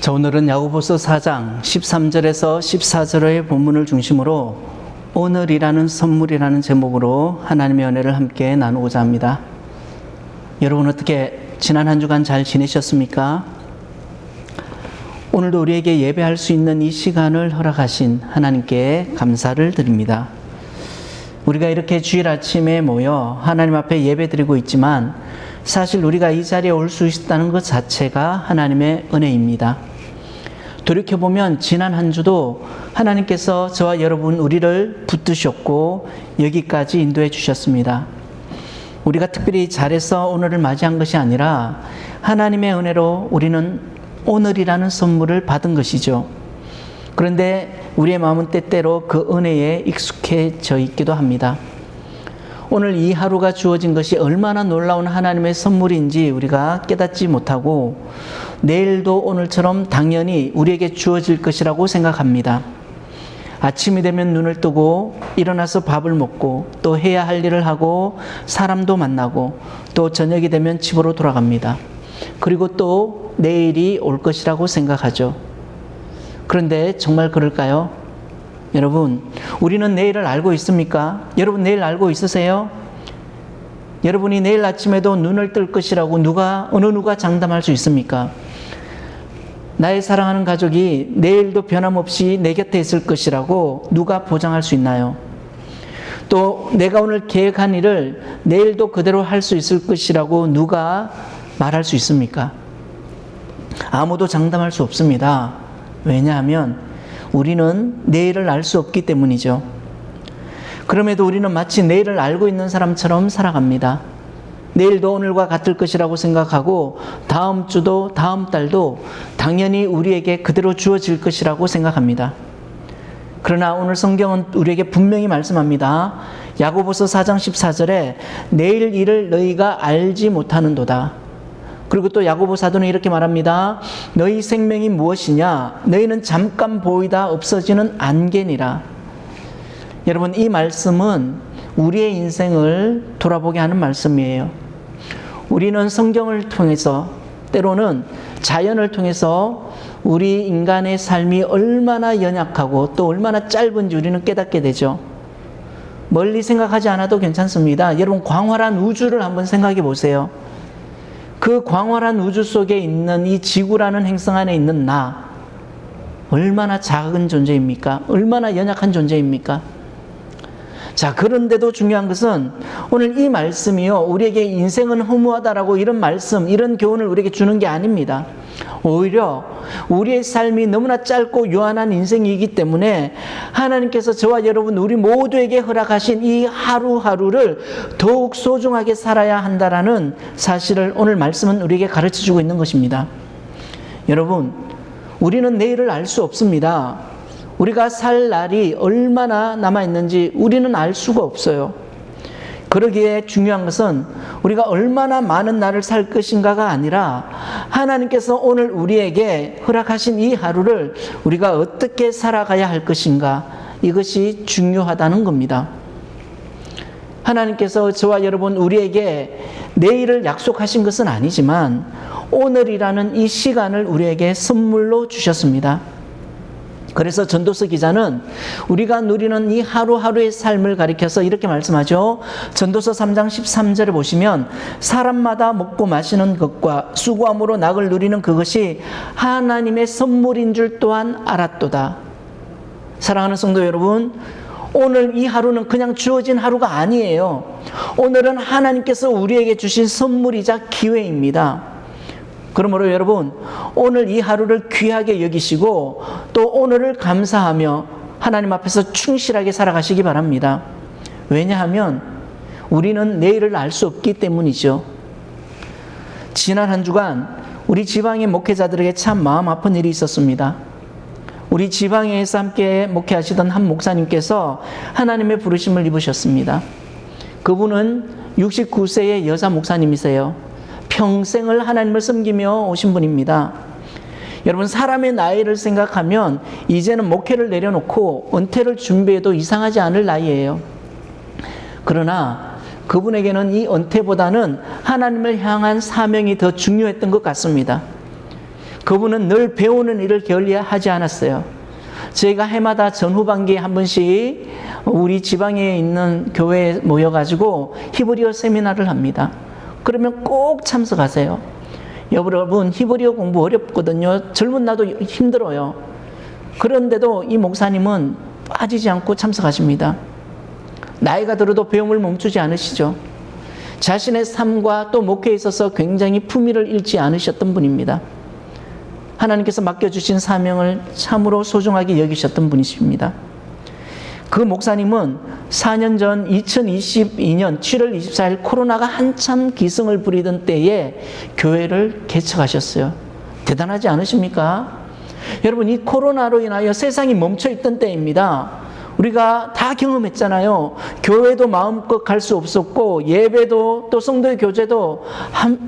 자, 오늘은 야고보서 4장 13절에서 14절의 본문을 중심으로 오늘이라는 선물이라는 제목으로 하나님의 은혜를 함께 나누고자 합니다. 여러분 어떻게 지난 한 주간 잘 지내셨습니까? 오늘도 우리에게 예배할 수 있는 이 시간을 허락하신 하나님께 감사를 드립니다. 우리가 이렇게 주일 아침에 모여 하나님 앞에 예배드리고 있지만 사실 우리가 이 자리에 올 수 있다는 것 자체가 하나님의 은혜입니다. 돌이켜보면 지난 한 주도 하나님께서 저와 여러분 우리를 붙드셨고 여기까지 인도해 주셨습니다. 우리가 특별히 잘해서 오늘을 맞이한 것이 아니라 하나님의 은혜로 우리는 오늘이라는 선물을 받은 것이죠. 그런데 우리의 마음은 때때로 그 은혜에 익숙해져 있기도 합니다. 오늘 이 하루가 주어진 것이 얼마나 놀라운 하나님의 선물인지 우리가 깨닫지 못하고 내일도 오늘처럼 당연히 우리에게 주어질 것이라고 생각합니다. 아침이 되면 눈을 뜨고 일어나서 밥을 먹고 또 해야 할 일을 하고 사람도 만나고 또 저녁이 되면 집으로 돌아갑니다. 그리고 또 내일이 올 것이라고 생각하죠. 그런데 정말 그럴까요? 여러분, 우리는 내일을 알고 있습니까? 여러분 내일 알고 있으세요? 여러분이 내일 아침에도 눈을 뜰 것이라고 어느 누가 장담할 수 있습니까? 나의 사랑하는 가족이 내일도 변함없이 내 곁에 있을 것이라고 누가 보장할 수 있나요? 또 내가 오늘 계획한 일을 내일도 그대로 할 수 있을 것이라고 누가 말할 수 있습니까? 아무도 장담할 수 없습니다. 왜냐하면 우리는 내일을 알 수 없기 때문이죠. 그럼에도 우리는 마치 내일을 알고 있는 사람처럼 살아갑니다. 내일도 오늘과 같을 것이라고 생각하고 다음 주도 다음 달도 당연히 우리에게 그대로 주어질 것이라고 생각합니다. 그러나 오늘 성경은 우리에게 분명히 말씀합니다. 야고보서 4장 14절에 내일 일을 너희가 알지 못하는도다. 그리고 또 야고보 사도는 이렇게 말합니다. 너희 생명이 무엇이냐? 너희는 잠깐 보이다 없어지는 안개니라. 여러분 이 말씀은 우리의 인생을 돌아보게 하는 말씀이에요. 우리는 성경을 통해서 때로는 자연을 통해서 우리 인간의 삶이 얼마나 연약하고 또 얼마나 짧은지 우리는 깨닫게 되죠. 멀리 생각하지 않아도 괜찮습니다. 여러분 광활한 우주를 한번 생각해 보세요. 그 광활한 우주 속에 있는 이 지구라는 행성 안에 있는 나, 얼마나 작은 존재입니까? 얼마나 연약한 존재입니까? 자, 그런데도 중요한 것은 오늘 이 말씀이요, 우리에게 인생은 허무하다라고 이런 말씀, 이런 교훈을 우리에게 주는 게 아닙니다. 오히려 우리의 삶이 너무나 짧고 요한한 인생이기 때문에 하나님께서 저와 여러분 우리 모두에게 허락하신 이 하루하루를 더욱 소중하게 살아야 한다라는 사실을 오늘 말씀은 우리에게 가르쳐주고 있는 것입니다. 여러분, 우리는 내일을 알 수 없습니다. 우리가 살 날이 얼마나 남아있는지 우리는 알 수가 없어요. 그러기에 중요한 것은 우리가 얼마나 많은 날을 살 것인가가 아니라 하나님께서 오늘 우리에게 허락하신 이 하루를 우리가 어떻게 살아가야 할 것인가, 이것이 중요하다는 겁니다. 하나님께서 저와 여러분 우리에게 내일을 약속하신 것은 아니지만 오늘이라는 이 시간을 우리에게 선물로 주셨습니다. 그래서 전도서 기자는 우리가 누리는 이 하루하루의 삶을 가리켜서 이렇게 말씀하죠. 전도서 3장 13절에 보시면 사람마다 먹고 마시는 것과 수고함으로 낙을 누리는 그것이 하나님의 선물인 줄 또한 알았도다. 사랑하는 성도 여러분, 오늘 이 하루는 그냥 주어진 하루가 아니에요. 오늘은 하나님께서 우리에게 주신 선물이자 기회입니다. 그러므로 여러분 오늘 이 하루를 귀하게 여기시고 또 오늘을 감사하며 하나님 앞에서 충실하게 살아가시기 바랍니다. 왜냐하면 우리는 내일을 알 수 없기 때문이죠. 지난 한 주간 우리 지방의 목회자들에게 참 마음 아픈 일이 있었습니다. 우리 지방에서 함께 목회하시던 한 목사님께서 하나님의 부르심을 입으셨습니다. 그분은 69세의 여자 목사님이세요. 평생을 하나님을 섬기며 오신 분입니다. 여러분 사람의 나이를 생각하면 이제는 목회를 내려놓고 은퇴를 준비해도 이상하지 않을 나이예요. 그러나 그분에게는 이 은퇴보다는 하나님을 향한 사명이 더 중요했던 것 같습니다. 그분은 늘 배우는 일을 게을리하지 않았어요. 저희가 해마다 전후반기에 한 번씩 우리 지방에 있는 교회에 모여가지고 히브리어 세미나를 합니다. 그러면 꼭 참석하세요. 여러분, 히브리어 공부 어렵거든요. 젊은 나도 힘들어요. 그런데도 이 목사님은 빠지지 않고 참석하십니다. 나이가 들어도 배움을 멈추지 않으시죠. 자신의 삶과 또 목회에 있어서 굉장히 품위를 잃지 않으셨던 분입니다. 하나님께서 맡겨주신 사명을 참으로 소중하게 여기셨던 분이십니다. 그 목사님은 4년 전 2022년 7월 24일 코로나가 한참 기승을 부리던 때에 교회를 개척하셨어요. 대단하지 않으십니까? 여러분, 이 코로나로 인하여 세상이 멈춰있던 때입니다. 우리가 다 경험했잖아요. 교회도 마음껏 갈 수 없었고 예배도 또 성도의 교제도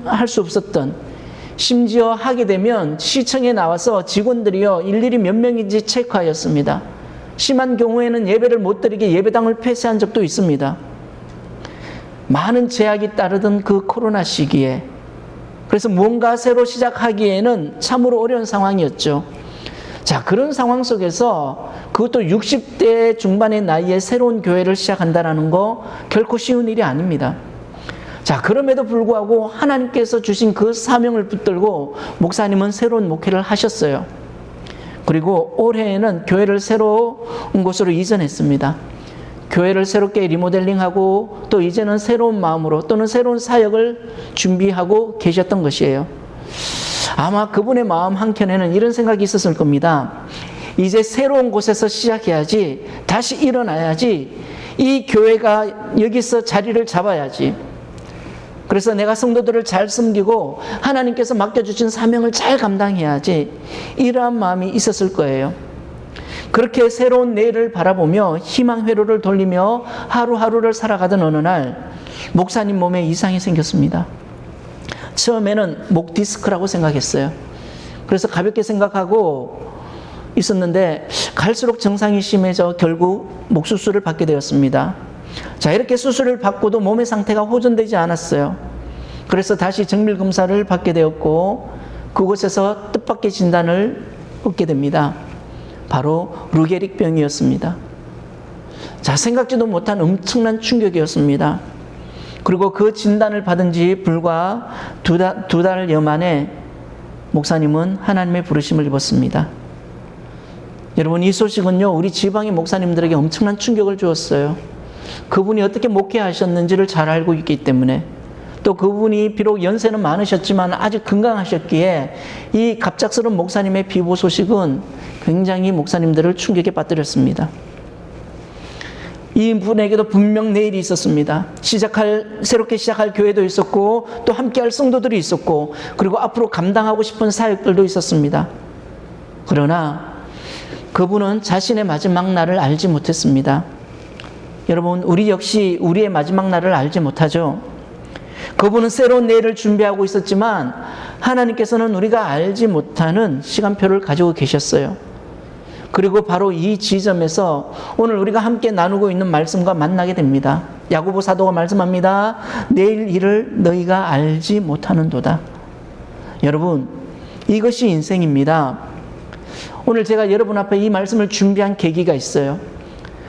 할 수 없었던, 심지어 하게 되면 시청에 나와서 직원들이요 일일이 몇 명인지 체크하였습니다. 심한 경우에는 예배를 못 드리게 예배당을 폐쇄한 적도 있습니다. 많은 제약이 따르던 그 코로나 시기에, 그래서 뭔가 새로 시작하기에는 참으로 어려운 상황이었죠. 자, 그런 상황 속에서 그것도 60대 중반의 나이에 새로운 교회를 시작한다는 거 결코 쉬운 일이 아닙니다. 자, 그럼에도 불구하고 하나님께서 주신 그 사명을 붙들고 목사님은 새로운 목회를 하셨어요. 그리고 올해에는 교회를 새로운 곳으로 이전했습니다. 교회를 새롭게 리모델링하고 또 이제는 새로운 마음으로 또는 새로운 사역을 준비하고 계셨던 것이에요. 아마 그분의 마음 한켠에는 이런 생각이 있었을 겁니다. 이제 새로운 곳에서 시작해야지, 다시 일어나야지, 이 교회가 여기서 자리를 잡아야지. 그래서 내가 성도들을 잘 섬기고 하나님께서 맡겨주신 사명을 잘 감당해야지, 이러한 마음이 있었을 거예요. 그렇게 새로운 내일을 바라보며 희망 회로를 돌리며 하루하루를 살아가던 어느 날 목사님 몸에 이상이 생겼습니다. 처음에는 목 디스크라고 생각했어요. 그래서 가볍게 생각하고 있었는데 갈수록 증상이 심해져 결국 목 수술을 받게 되었습니다. 자, 이렇게 수술을 받고도 몸의 상태가 호전되지 않았어요. 그래서 다시 정밀 검사를 받게 되었고 그곳에서 뜻밖의 진단을 얻게 됩니다. 바로 루게릭병이었습니다. 자, 생각지도 못한 엄청난 충격이었습니다. 그리고 그 진단을 받은 지 불과 두 달여 만에 목사님은 하나님의 부르심을 입었습니다. 여러분, 이 소식은요 우리 지방의 목사님들에게 엄청난 충격을 주었어요. 그분이 어떻게 목회하셨는지를 잘 알고 있기 때문에, 또 그분이 비록 연세는 많으셨지만 아직 건강하셨기에 이 갑작스러운 목사님의 비보 소식은 굉장히 목사님들을 충격에 빠뜨렸습니다. 이분에게도 분명 내일이 있었습니다. 새롭게 시작할 교회도 있었고 또 함께할 성도들이 있었고 그리고 앞으로 감당하고 싶은 사역들도 있었습니다. 그러나 그분은 자신의 마지막 날을 알지 못했습니다. 여러분, 우리 역시 우리의 마지막 날을 알지 못하죠. 그분은 새로운 내일을 준비하고 있었지만 하나님께서는 우리가 알지 못하는 시간표를 가지고 계셨어요. 그리고 바로 이 지점에서 오늘 우리가 함께 나누고 있는 말씀과 만나게 됩니다. 야고보 사도가 말씀합니다. 내일 일을 너희가 알지 못하는도다. 여러분, 이것이 인생입니다. 오늘 제가 여러분 앞에 이 말씀을 준비한 계기가 있어요.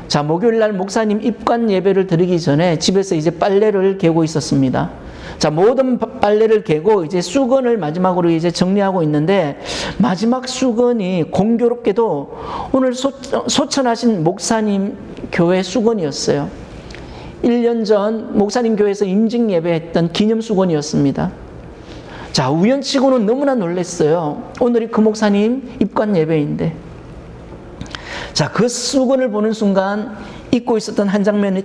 자, 목요일 날 목사님 입관 예배를 드리기 전에 집에서 이제 빨래를 개고 있었습니다. 자, 모든 빨래를 개고 이제 수건을 마지막으로 이제 정리하고 있는데 마지막 수건이 공교롭게도 오늘 소천하신 목사님 교회 수건이었어요. 1년 전 목사님 교회에서 임직 예배했던 기념 수건이었습니다. 자, 우연치고는 너무나 놀랐어요. 오늘이 그 목사님 입관 예배인데. 자, 그 수건을 보는 순간 잊고 있었던 한 장면이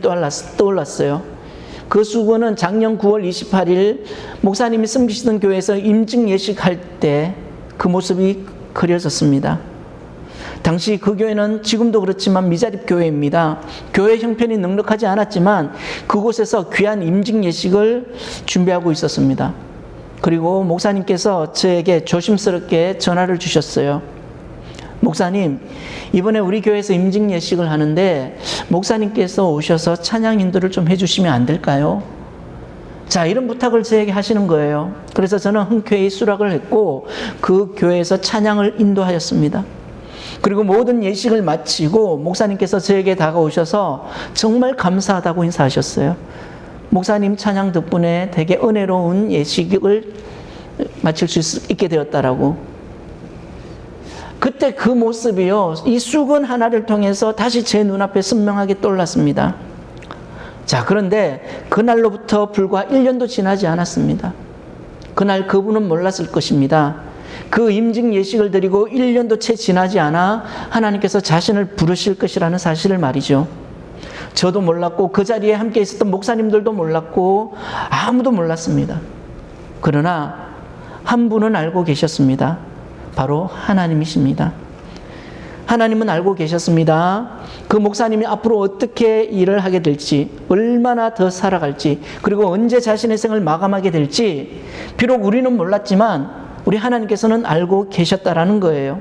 떠올랐어요. 그 수건은 작년 9월 28일 목사님이 섬기시던 교회에서 임직 예식할 때 그 모습이 그려졌습니다. 당시 그 교회는 지금도 그렇지만 미자립 교회입니다. 교회 형편이 넉넉하지 않았지만 그곳에서 귀한 임직 예식을 준비하고 있었습니다. 그리고 목사님께서 저에게 조심스럽게 전화를 주셨어요. 목사님, 이번에 우리 교회에서 임직 예식을 하는데 목사님께서 오셔서 찬양 인도를 좀 해주시면 안 될까요? 자, 이런 부탁을 저에게 하시는 거예요. 그래서 저는 흔쾌히 수락을 했고 그 교회에서 찬양을 인도하였습니다. 그리고 모든 예식을 마치고 목사님께서 저에게 다가오셔서 정말 감사하다고 인사하셨어요. 목사님 찬양 덕분에 되게 은혜로운 예식을 마칠 수 있게 되었다라고. 그때 그 모습이요, 이 수건 하나를 통해서 다시 제 눈앞에 선명하게 떠올랐습니다. 자, 그런데 그날로부터 불과 1년도 지나지 않았습니다. 그날 그분은 몰랐을 것입니다. 그 임직 예식을 드리고 1년도 채 지나지 않아 하나님께서 자신을 부르실 것이라는 사실을 말이죠. 저도 몰랐고 그 자리에 함께 있었던 목사님들도 몰랐고 아무도 몰랐습니다. 그러나 한 분은 알고 계셨습니다. 바로 하나님이십니다. 하나님은 알고 계셨습니다. 그 목사님이 앞으로 어떻게 일을 하게 될지, 얼마나 더 살아갈지, 그리고 언제 자신의 생을 마감하게 될지 비록 우리는 몰랐지만 우리 하나님께서는 알고 계셨다라는 거예요.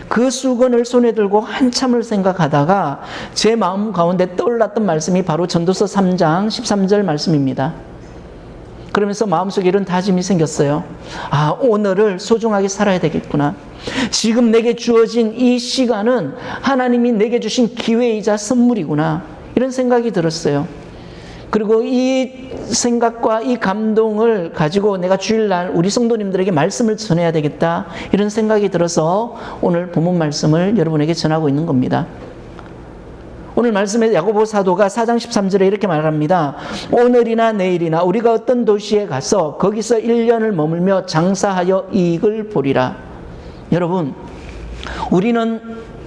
그 수건을 손에 들고 한참을 생각하다가 제 마음 가운데 떠올랐던 말씀이 바로 전도서 3장 13절 말씀입니다. 그러면서 마음속에 이런 다짐이 생겼어요. 아, 오늘을 소중하게 살아야 되겠구나. 지금 내게 주어진 이 시간은 하나님이 내게 주신 기회이자 선물이구나. 이런 생각이 들었어요. 그리고 이 생각과 이 감동을 가지고 내가 주일날 우리 성도님들에게 말씀을 전해야 되겠다. 이런 생각이 들어서 오늘 본문 말씀을 여러분에게 전하고 있는 겁니다. 오늘 말씀에 야고보 사도가 4장 13절에 이렇게 말합니다. 오늘이나 내일이나 우리가 어떤 도시에 가서 거기서 1년을 머물며 장사하여 이익을 보리라. 여러분, 우리는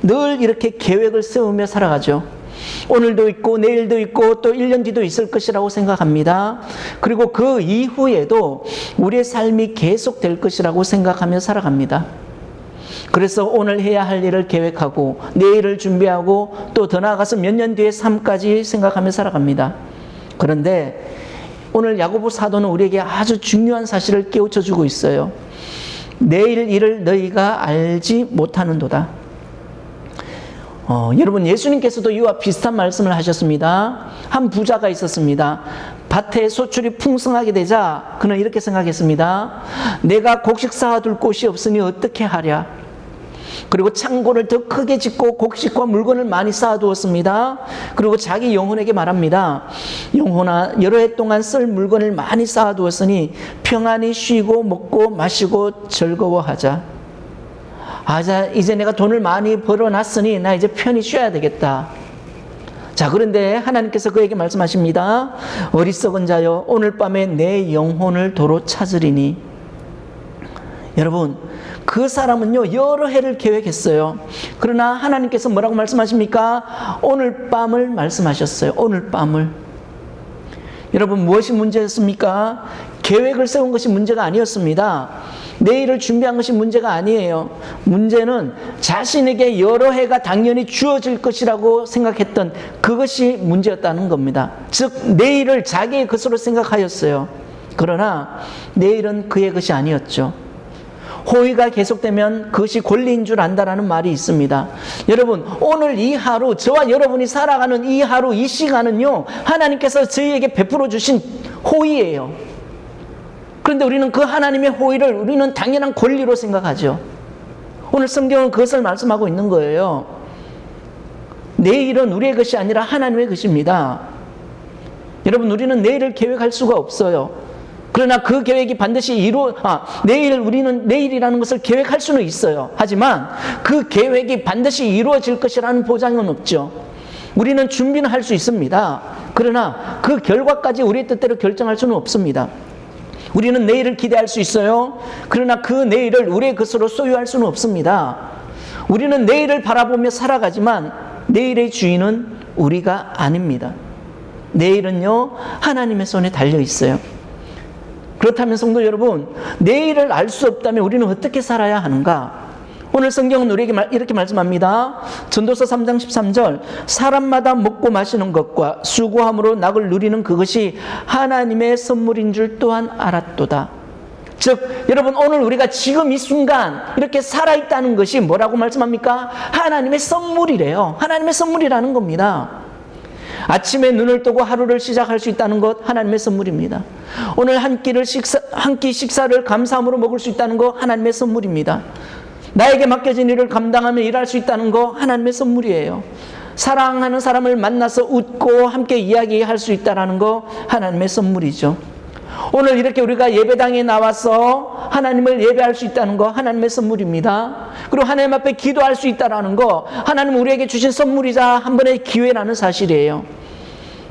늘 이렇게 계획을 세우며 살아가죠. 오늘도 있고 내일도 있고 또 1년 뒤도 있을 것이라고 생각합니다. 그리고 그 이후에도 우리의 삶이 계속될 것이라고 생각하며 살아갑니다. 그래서 오늘 해야 할 일을 계획하고 내일을 준비하고 또 더 나아가서 몇 년 뒤의 삶까지 생각하며 살아갑니다. 그런데 오늘 야고보 사도는 우리에게 아주 중요한 사실을 깨우쳐 주고 있어요. 내일 일을 너희가 알지 못하는도다. 여러분, 예수님께서도 이와 비슷한 말씀을 하셨습니다. 한 부자가 있었습니다. 밭에 소출이 풍성하게 되자 그는 이렇게 생각했습니다. 내가 곡식 쌓아둘 곳이 없으니 어떻게 하랴. 그리고 창고를 더 크게 짓고 곡식과 물건을 많이 쌓아두었습니다. 그리고 자기 영혼에게 말합니다. 영혼아, 여러 해 동안 쓸 물건을 많이 쌓아두었으니 평안히 쉬고 먹고 마시고 즐거워하자. 자, 이제 내가 돈을 많이 벌어놨으니 나 이제 편히 쉬어야 되겠다. 자, 그런데 하나님께서 그에게 말씀하십니다. 어리석은 자여, 오늘 밤에 내 영혼을 도로 찾으리니. 여러분, 그 사람은요, 여러 해를 계획했어요. 그러나 하나님께서 뭐라고 말씀하십니까? 오늘 밤을 말씀하셨어요. 오늘 밤을. 여러분, 무엇이 문제였습니까? 계획을 세운 것이 문제가 아니었습니다. 내일을 준비한 것이 문제가 아니에요. 문제는 자신에게 여러 해가 당연히 주어질 것이라고 생각했던 그것이 문제였다는 겁니다. 즉, 내일을 자기의 것으로 생각하였어요. 그러나 내일은 그의 것이 아니었죠. 호의가 계속되면 그것이 권리인 줄 안다라는 말이 있습니다. 여러분, 오늘 이 하루, 저와 여러분이 살아가는 이 하루, 이 시간은요, 하나님께서 저희에게 베풀어 주신 호의예요. 그런데 우리는 그 하나님의 호의를 우리는 당연한 권리로 생각하죠. 오늘 성경은 그것을 말씀하고 있는 거예요. 내일은 우리의 것이 아니라 하나님의 것입니다. 여러분, 우리는 내일을 계획할 수가 없어요. 그러나 그 계획이 반드시 우리는 내일이라는 것을 계획할 수는 있어요. 하지만 그 계획이 반드시 이루어질 것이라는 보장은 없죠. 우리는 준비는 할 수 있습니다. 그러나 그 결과까지 우리의 뜻대로 결정할 수는 없습니다. 우리는 내일을 기대할 수 있어요. 그러나 그 내일을 우리의 것으로 소유할 수는 없습니다. 우리는 내일을 바라보며 살아가지만 내일의 주인은 우리가 아닙니다. 내일은요, 하나님의 손에 달려 있어요. 그렇다면 성도 여러분, 내일을 알 수 없다면 우리는 어떻게 살아야 하는가? 오늘 성경은 우리에게 이렇게 말씀합니다. 전도서 3장 13절, 사람마다 먹고 마시는 것과 수고함으로 낙을 누리는 그것이 하나님의 선물인 줄 또한 알았도다. 즉, 여러분, 오늘 우리가 지금 이 순간 이렇게 살아있다는 것이 뭐라고 말씀합니까? 하나님의 선물이래요. 하나님의 선물이라는 겁니다. 아침에 눈을 뜨고 하루를 시작할 수 있다는 것 하나님의 선물입니다. 오늘 한 끼 식사를 감사함으로 먹을 수 있다는 것 하나님의 선물입니다. 나에게 맡겨진 일을 감당하며 일할 수 있다는 것 하나님의 선물이에요. 사랑하는 사람을 만나서 웃고 함께 이야기할 수 있다는 것 하나님의 선물이죠. 오늘 이렇게 우리가 예배당에 나와서 하나님을 예배할 수 있다는 것 하나님의 선물입니다. 그리고 하나님 앞에 기도할 수 있다는 것 하나님 우리에게 주신 선물이자 한 번의 기회라는 사실이에요.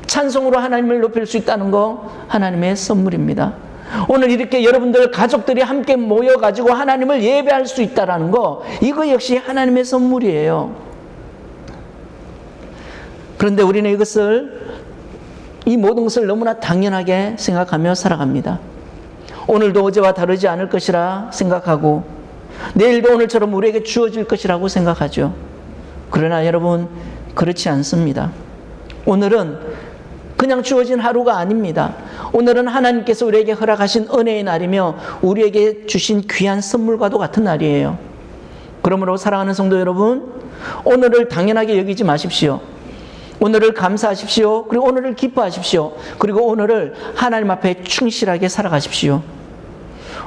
찬송으로 하나님을 높일 수 있다는 것 하나님의 선물입니다. 오늘 이렇게 여러분들 가족들이 함께 모여가지고 하나님을 예배할 수 있다는 것 이거 역시 하나님의 선물이에요. 그런데 우리는 이 모든 것을 너무나 당연하게 생각하며 살아갑니다. 오늘도 어제와 다르지 않을 것이라 생각하고 내일도 오늘처럼 우리에게 주어질 것이라고 생각하죠. 그러나 여러분 그렇지 않습니다. 오늘은 그냥 주어진 하루가 아닙니다. 오늘은 하나님께서 우리에게 허락하신 은혜의 날이며 우리에게 주신 귀한 선물과도 같은 날이에요. 그러므로 사랑하는 성도 여러분, 오늘을 당연하게 여기지 마십시오. 오늘을 감사하십시오. 그리고 오늘을 기뻐하십시오. 그리고 오늘을 하나님 앞에 충실하게 살아가십시오.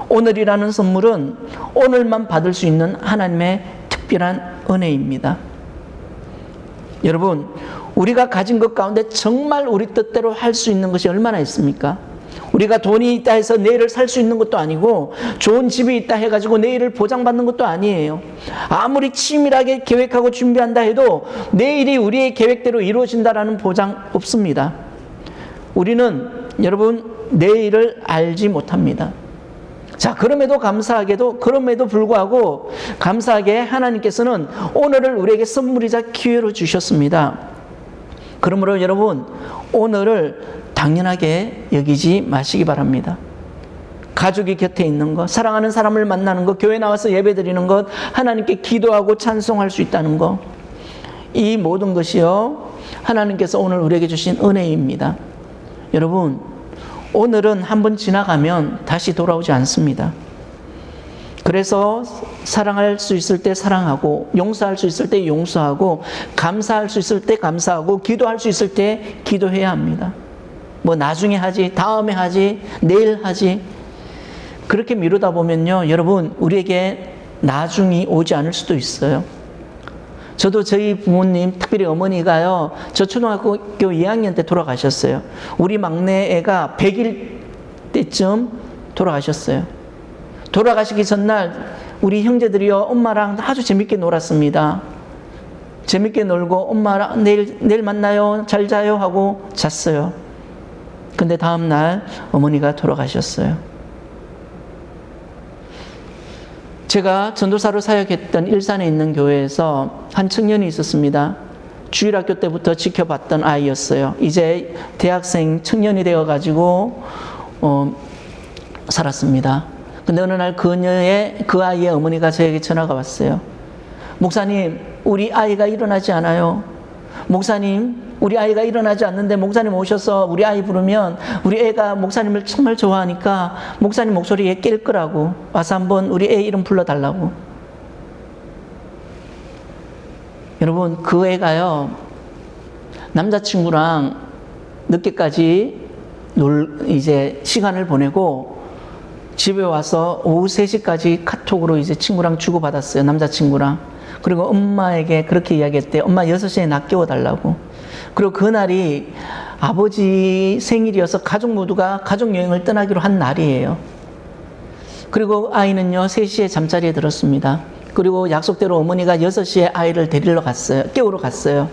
오늘이라는 선물은 오늘만 받을 수 있는 하나님의 특별한 은혜입니다. 여러분, 우리가 가진 것 가운데 정말 우리 뜻대로 할 수 있는 것이 얼마나 있습니까? 우리가 돈이 있다 해서 내일을 살 수 있는 것도 아니고 좋은 집이 있다 해가지고 내일을 보장받는 것도 아니에요. 아무리 치밀하게 계획하고 준비한다 해도 내일이 우리의 계획대로 이루어진다라는 보장 없습니다. 우리는 여러분 내일을 알지 못합니다. 자, 그럼에도 불구하고 감사하게 하나님께서는 오늘을 우리에게 선물이자 기회로 주셨습니다. 그러므로 여러분 오늘을 당연하게 여기지 마시기 바랍니다. 가족이 곁에 있는 것, 사랑하는 사람을 만나는 것, 교회 나와서 예배드리는 것, 하나님께 기도하고 찬송할 수 있다는 것, 이 모든 것이요 하나님께서 오늘 우리에게 주신 은혜입니다. 여러분 오늘은 한번 지나가면 다시 돌아오지 않습니다. 그래서 사랑할 수 있을 때 사랑하고 용서할 수 있을 때 용서하고 감사할 수 있을 때 감사하고 기도할 수 있을 때 기도해야 합니다. 뭐 나중에 하지, 다음에 하지, 내일 하지 그렇게 미루다 보면요 여러분 우리에게 나중이 오지 않을 수도 있어요. 저도 저희 부모님 특별히 어머니가요 저 초등학교 2학년 때 돌아가셨어요. 우리 막내 애가 100일 때쯤 돌아가셨어요. 돌아가시기 전날 우리 형제들이요 엄마랑 아주 재밌게 놀았습니다. 재밌게 놀고 엄마랑 내일 만나요 잘 자요 하고 잤어요. 근데 다음날 어머니가 돌아가셨어요. 제가 전도사로 사역했던 일산에 있는 교회에서 한 청년이 있었습니다. 주일학교 때부터 지켜봤던 아이였어요. 이제 대학생 청년이 되어가지고 살았습니다. 근데 어느 날 그 아이의 어머니가 저에게 전화가 왔어요. 목사님, 우리 아이가 일어나지 않아요. 목사님, 우리 아이가 일어나지 않는데 목사님 오셔서 우리 아이 부르면 우리 애가 목사님을 정말 좋아하니까 목사님 목소리에 깰 거라고 와서 한번 우리 애 이름 불러달라고. 여러분 그 애가요 남자친구랑 늦게까지 이제 시간을 보내고 집에 와서 오후 3시까지 카톡으로 이제 친구랑 주고받았어요. 남자친구랑. 그리고 엄마에게 그렇게 이야기했대. 엄마 6시에 나 깨워달라고. 그리고 그날이 아버지 생일이어서 가족 모두가 가족여행을 떠나기로 한 날이에요. 그리고 아이는요 3시에 잠자리에 들었습니다. 그리고 약속대로 어머니가 6시에 아이를 데리러 갔어요. 깨우러 갔어요.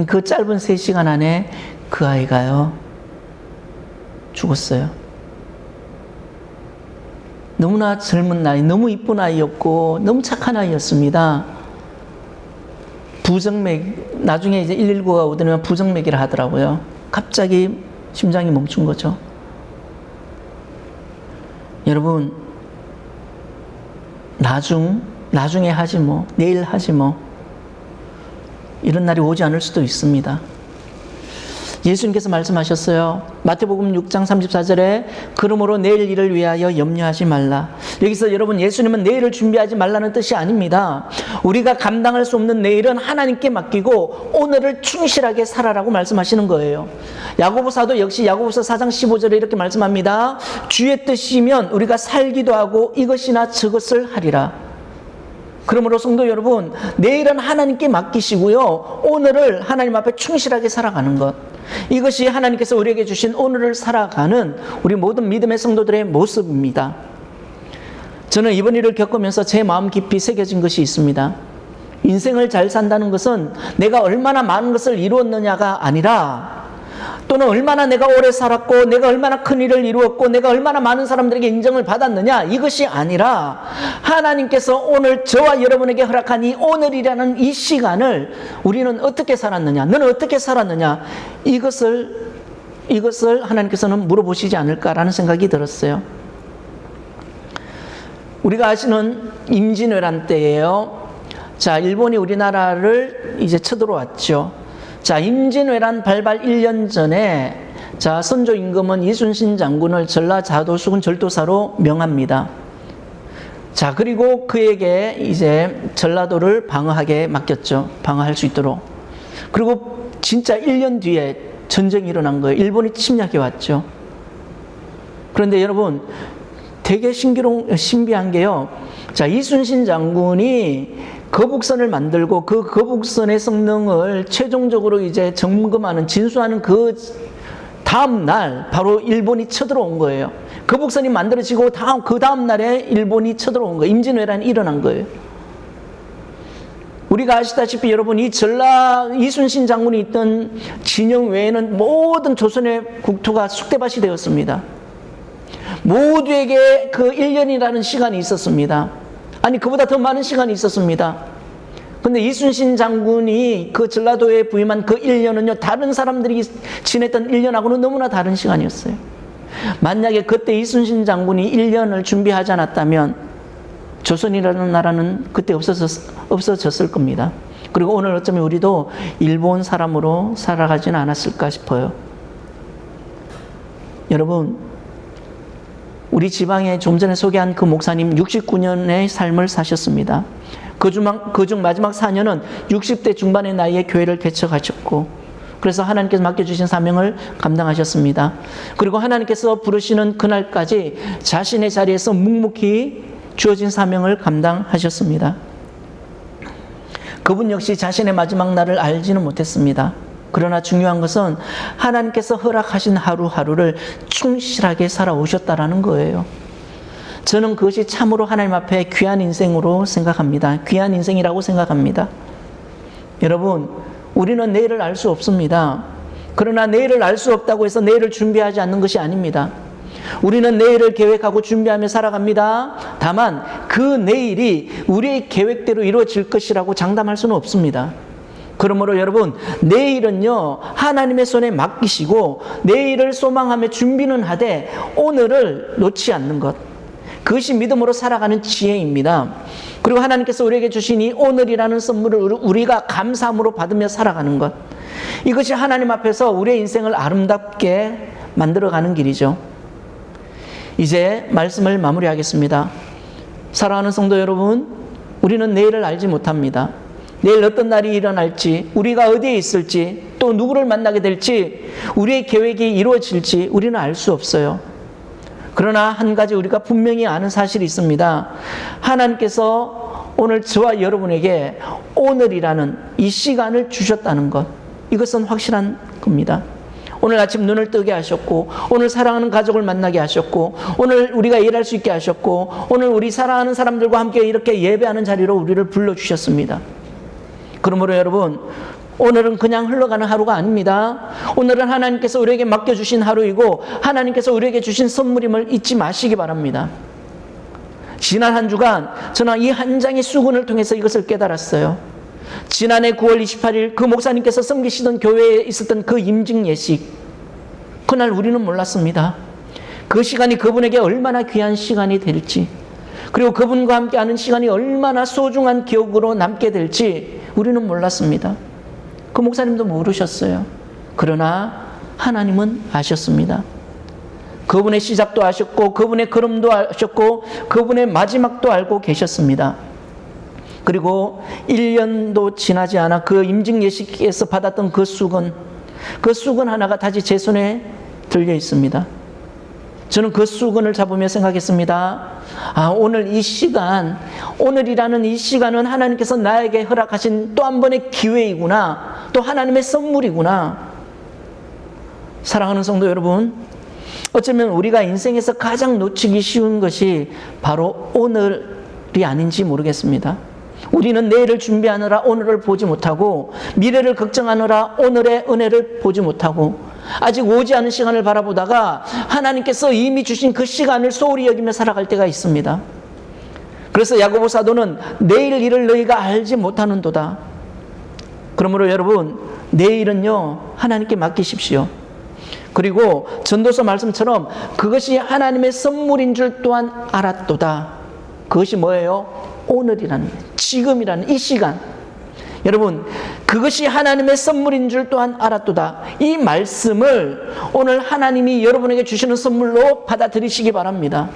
그 짧은 3시간 안에 그 아이가요 죽었어요. 너무나 젊은 나이, 너무 이쁜 아이였고 너무 착한 아이였습니다. 부정맥, 나중에 이제 119가 오더니만 부정맥이라 하더라고요. 갑자기 심장이 멈춘 거죠. 여러분, 나중에 하지 뭐, 내일 하지 뭐, 이런 날이 오지 않을 수도 있습니다. 예수님께서 말씀하셨어요. 마태복음 6장 34절에 그러므로 내일 일을 위하여 염려하지 말라. 여기서 여러분, 예수님은 내일을 준비하지 말라는 뜻이 아닙니다. 우리가 감당할 수 없는 내일은 하나님께 맡기고 오늘을 충실하게 살아라고 말씀하시는 거예요. 야고보사도 역시 야고보서 4장 15절에 이렇게 말씀합니다. 주의 뜻이면 우리가 살기도 하고 이것이나 저것을 하리라. 그러므로 성도 여러분, 내일은 하나님께 맡기시고요, 오늘을 하나님 앞에 충실하게 살아가는 것, 이것이 하나님께서 우리에게 주신 오늘을 살아가는 우리 모든 믿음의 성도들의 모습입니다. 저는 이번 일을 겪으면서 제 마음 깊이 새겨진 것이 있습니다. 인생을 잘 산다는 것은 내가 얼마나 많은 것을 이루었느냐가 아니라, 또는 얼마나 내가 오래 살았고 내가 얼마나 큰 일을 이루었고 내가 얼마나 많은 사람들에게 인정을 받았느냐, 이것이 아니라 하나님께서 오늘 저와 여러분에게 허락한 이 오늘이라는 이 시간을 우리는 어떻게 살았느냐, 너는 어떻게 살았느냐, 이것을 하나님께서는 물어보시지 않을까라는 생각이 들었어요. 우리가 아시는 임진왜란 때예요. 자, 일본이 우리나라를 이제 쳐들어왔죠. 자, 임진왜란 발발 1년 전에 자, 선조 임금은 이순신 장군을 전라자도수군 절도사로 명합니다. 자, 그리고 그에게 이제 전라도를 방어하게 맡겼죠. 방어할 수 있도록. 그리고 진짜 1년 뒤에 전쟁이 일어난 거예요. 일본이 침략해 왔죠. 그런데 여러분, 되게 신비한 게요. 자, 이순신 장군이 거북선을 만들고 그 거북선의 성능을 최종적으로 이제 점검하는, 진수하는 그 다음 날 바로 일본이 쳐들어온 거예요. 거북선이 만들어지고 그 다음 날에 일본이 쳐들어온 거예요. 임진왜란이 일어난 거예요. 우리가 아시다시피 여러분, 이 이순신 장군이 있던 진영 외에는 모든 조선의 국토가 쑥대밭이 되었습니다. 모두에게 그 1년이라는 시간이 있었습니다. 아니, 그보다 더 많은 시간이 있었습니다. 근데 이순신 장군이 그 전라도에 부임한 그 1년은요, 다른 사람들이 지냈던 1년하고는 너무나 다른 시간이었어요. 만약에 그때 이순신 장군이 1년을 준비하지 않았다면 조선이라는 나라는 그때 없어졌을 겁니다. 그리고 오늘 어쩌면 우리도 일본 사람으로 살아가지는 않았을까 싶어요. 여러분, 우리 지방에 좀 전에 소개한 그 목사님 69년의 삶을 사셨습니다. 그중 마지막 4년은 60대 중반의 나이에 교회를 개척하셨고, 그래서 하나님께서 맡겨주신 사명을 감당하셨습니다. 그리고 하나님께서 부르시는 그날까지 자신의 자리에서 묵묵히 주어진 사명을 감당하셨습니다. 그분 역시 자신의 마지막 날을 알지는 못했습니다. 그러나 중요한 것은 하나님께서 허락하신 하루하루를 충실하게 살아오셨다라는 거예요. 저는 그것이 참으로 하나님 앞에 귀한 인생으로 생각합니다. 귀한 인생이라고 생각합니다. 여러분, 우리는 내일을 알 수 없습니다. 그러나 내일을 알 수 없다고 해서 내일을 준비하지 않는 것이 아닙니다. 우리는 내일을 계획하고 준비하며 살아갑니다. 다만 그 내일이 우리의 계획대로 이루어질 것이라고 장담할 수는 없습니다. 그러므로 여러분, 내일은요, 하나님의 손에 맡기시고 내일을 소망하며 준비는 하되 오늘을 놓지 않는 것, 그것이 믿음으로 살아가는 지혜입니다. 그리고 하나님께서 우리에게 주신 이 오늘이라는 선물을 우리가 감사함으로 받으며 살아가는 것, 이것이 하나님 앞에서 우리의 인생을 아름답게 만들어가는 길이죠. 이제 말씀을 마무리하겠습니다. 사랑하는 성도 여러분, 우리는 내일을 알지 못합니다. 내일 어떤 날이 일어날지, 우리가 어디에 있을지, 또 누구를 만나게 될지, 우리의 계획이 이루어질지 우리는 알 수 없어요. 그러나 한 가지 우리가 분명히 아는 사실이 있습니다. 하나님께서 오늘 저와 여러분에게 오늘이라는 이 시간을 주셨다는 것, 이것은 확실한 겁니다. 오늘 아침 눈을 뜨게 하셨고, 오늘 사랑하는 가족을 만나게 하셨고, 오늘 우리가 일할 수 있게 하셨고, 오늘 우리 사랑하는 사람들과 함께 이렇게 예배하는 자리로 우리를 불러주셨습니다. 그러므로 여러분, 오늘은 그냥 흘러가는 하루가 아닙니다. 오늘은 하나님께서 우리에게 맡겨주신 하루이고 하나님께서 우리에게 주신 선물임을 잊지 마시기 바랍니다. 지난 한 주간 저는 이 한 장의 수군을 통해서 이것을 깨달았어요. 지난해 9월 28일 그 목사님께서 섬기시던 교회에 있었던 그 임직 예식, 그날 우리는 몰랐습니다. 그 시간이 그분에게 얼마나 귀한 시간이 될지, 그리고 그분과 함께하는 시간이 얼마나 소중한 기억으로 남게 될지 우리는 몰랐습니다. 그 목사님도 모르셨어요. 그러나 하나님은 아셨습니다. 그분의 시작도 아셨고 그분의 걸음도 아셨고 그분의 마지막도 알고 계셨습니다. 그리고 1년도 지나지 않아 그 임직 예식에서 받았던 그 수건 하나가 다시 제 손에 들려 있습니다. 저는 그 수건을 잡으며 생각했습니다. 오늘 이 시간, 오늘이라는 이 시간은 하나님께서 나에게 허락하신 또 한 번의 기회이구나. 또 하나님의 선물이구나. 사랑하는 성도 여러분, 어쩌면 우리가 인생에서 가장 놓치기 쉬운 것이 바로 오늘이 아닌지 모르겠습니다. 우리는 내일을 준비하느라 오늘을 보지 못하고 미래를 걱정하느라 오늘의 은혜를 보지 못하고 아직 오지 않은 시간을 바라보다가 하나님께서 이미 주신 그 시간을 소홀히 여기며 살아갈 때가 있습니다. 그래서 야고보 사도는 내일 일을 너희가 알지 못하는도다. 그러므로 여러분, 내일은요 하나님께 맡기십시오. 그리고 전도서 말씀처럼 그것이 하나님의 선물인 줄 또한 알았도다. 그것이 뭐예요? 오늘이라는, 지금이라는 이 시간. 여러분, 그것이 하나님의 선물인 줄 또한 알았도다. 이 말씀을 오늘 하나님이 여러분에게 주시는 선물로 받아들이시기 바랍니다.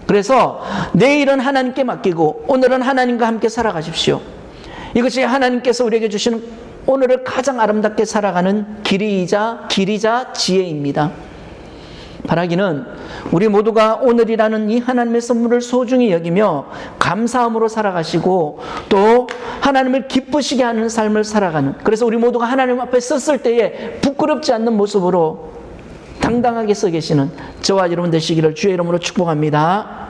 그래서 내일은 하나님께 맡기고 오늘은 하나님과 함께 살아가십시오. 이것이 하나님께서 우리에게 주시는 오늘을 가장 아름답게 살아가는 길이자 지혜입니다. 바라기는 우리 모두가 오늘이라는 이 하나님의 선물을 소중히 여기며 감사함으로 살아가시고 또 하나님을 기쁘시게 하는 삶을 살아가는, 그래서 우리 모두가 하나님 앞에 섰을 때에 부끄럽지 않는 모습으로 당당하게 서 계시는 저와 여러분 되시기를 주의 이름으로 축복합니다.